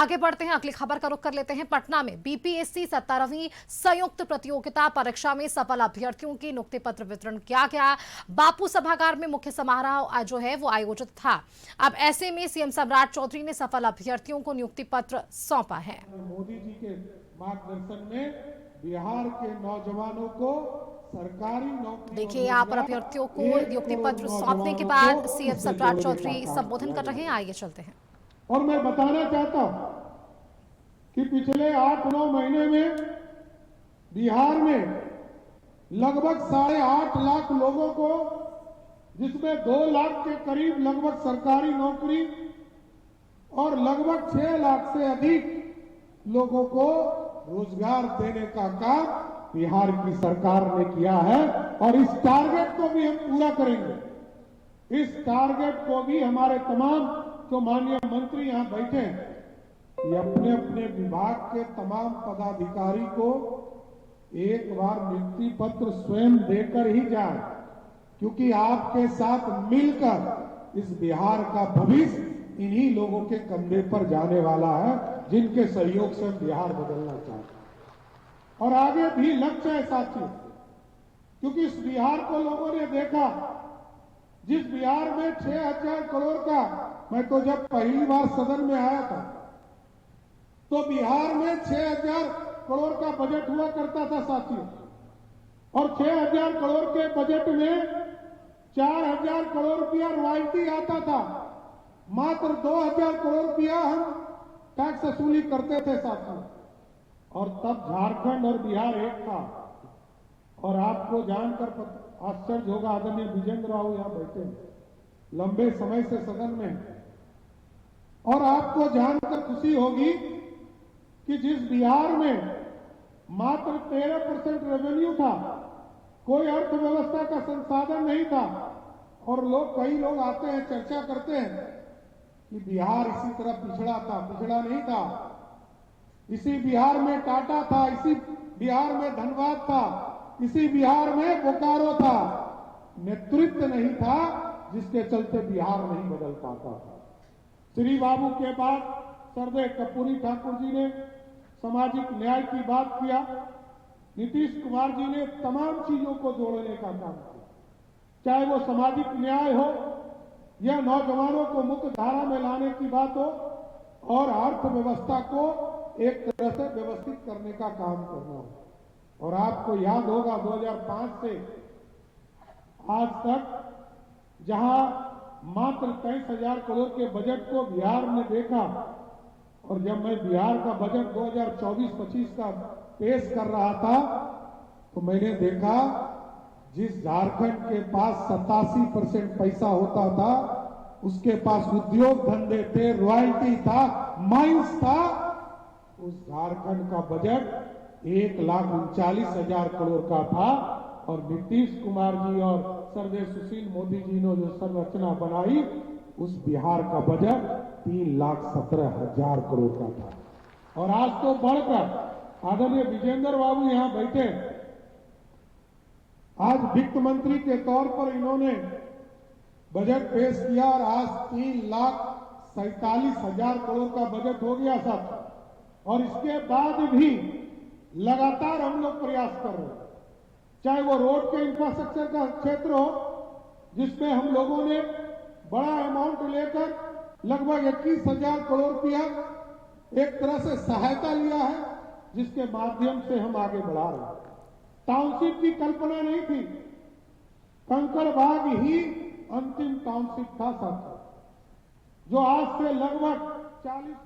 आगे बढ़ते हैं, अगली खबर का रुख कर लेते हैं। पटना में बीपीएससी 17वीं संयुक्त प्रतियोगिता परीक्षा में सफल अभ्यर्थियों की नियुक्ति पत्र वितरण किया गया। बापू सभागार में मुख्य समारोह जो है वो आयोजित था। अब ऐसे में सीएम सम्राट चौधरी ने सफल अभ्यर्थियों को नियुक्ति पत्र सौंपा है। मोदी जी के मार्गदर्शन में बिहार के नौजवानों को सरकारी नौकरी, देखिए यहाँ पर अभ्यर्थियों को नियुक्ति पत्र सौंपने के बाद सीएम सम्राट चौधरी संबोधन कर रहे हैं। आइए चलते हैं। और मैं बताना चाहता हूं कि पिछले 8-9 महीने में बिहार में लगभग 8.5 लाख लोगों को, जिसमें 2 लाख के करीब लगभग सरकारी नौकरी और लगभग 6 लाख से अधिक लोगों को रोजगार देने का काम बिहार की सरकार ने किया है। और इस टारगेट को भी हम पूरा करेंगे। इस टारगेट को भी हमारे तमाम जो माननीय मंत्री यहां बैठे हैं, ये अपने अपने विभाग के तमाम पदाधिकारी को एक बार नियुक्ति पत्र स्वयं देकर ही जाए, क्योंकि आपके साथ मिलकर इस बिहार का भविष्य इन्हीं लोगों के कंधे पर जाने वाला है, जिनके सहयोग से बिहार बदलना चाहते हैं। और आगे भी लक्ष्य है साथियों, क्योंकि इस बिहार को लोगों ने देखा, जिस बिहार में 6,000 करोड़ का, मैं तो जब पहली बार सदन में आया था तो बिहार में 6,000 करोड़ का बजट हुआ करता था साथियों, और 6,000 करोड़ के बजट में 4,000 करोड़ रुपया रॉयल्टी आता था। मात्र 2,000 करोड़ रुपया हम टैक्स वसूली करते थे साथियों। और तब झारखंड और बिहार एक था। और आपको जानकर आश्चर्य होगा, आदरणीय विजेंद्र राव यहां बैठे हैं, लंबे समय से सदन में, और आपको जानकर खुशी होगी कि जिस बिहार में मात्र 13% रेवेन्यू था, कोई अर्थव्यवस्था का संसाधन नहीं था, और कई लोग आते हैं चर्चा करते हैं कि बिहार इसी तरह पिछड़ा था। पिछड़ा नहीं था। इसी बिहार में टाटा था, इसी बिहार में धनबाद था, इसी बिहार में बोकारो था। नेतृत्व नहीं था, जिसके चलते बिहार नहीं बदल पाता था। श्री बाबू के बाद सरदेव कर्पूरी ठाकुर जी ने सामाजिक न्याय की बात किया। नीतीश कुमार जी ने तमाम चीजों को जोड़ने का काम किया, चाहे वो सामाजिक न्याय हो या नौजवानों को मुख्य धारा में लाने की बात हो, और अर्थव्यवस्था को एक तरह से व्यवस्थित करने का काम करना हो। और आपको याद होगा 2005 से आज तक जहां मात्र 23,000 करोड़ के बजट को बिहार ने देखा, और जब मैं बिहार का बजट 2024-25 का पेश कर रहा था तो मैंने देखा जिस झारखंड के पास 87% पैसा होता था, उसके पास उद्योग धंधे थे, रॉयल्टी था, माइंस था, उस झारखंड का बजट 1,39,000 करोड़ का था। और नीतीश कुमार जी और सरदेव सुशील मोदी जी ने जो संरचना बनाई, उस बिहार का बजट 3,17,000 करोड़ का था। और आज तो बढ़कर आदरणीय विजेंद्र बाबू यहां बैठे, आज वित्त मंत्री के तौर पर इन्होंने बजट पेश किया, और आज 3,47,000 करोड़ का बजट हो गया साथ। और इसके बाद भी लगातार हम लोग प्रयास कर रहे हैं, चाहे वो रोड के इंफ्रास्ट्रक्चर का क्षेत्र हो, जिसमें हम लोगों ने बड़ा अमाउंट लेकर लगभग 21,000 करोड़ रुपया एक तरह से सहायता लिया है, जिसके माध्यम से हम आगे बढ़ा रहे हैं। टाउनशिप की कल्पना नहीं थी, कंकड़बाग ही अंतिम टाउनशिप था साथ, जो आज से लगभग 40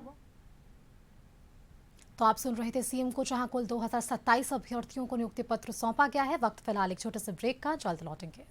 तो आप सुन रहे थे सीएम को, जहां कुल 2027 अभ्यर्थियों को नियुक्ति पत्र सौंपा गया है। वक्त फिलहाल एक छोटे से ब्रेक का, जल्द लौटेंगे।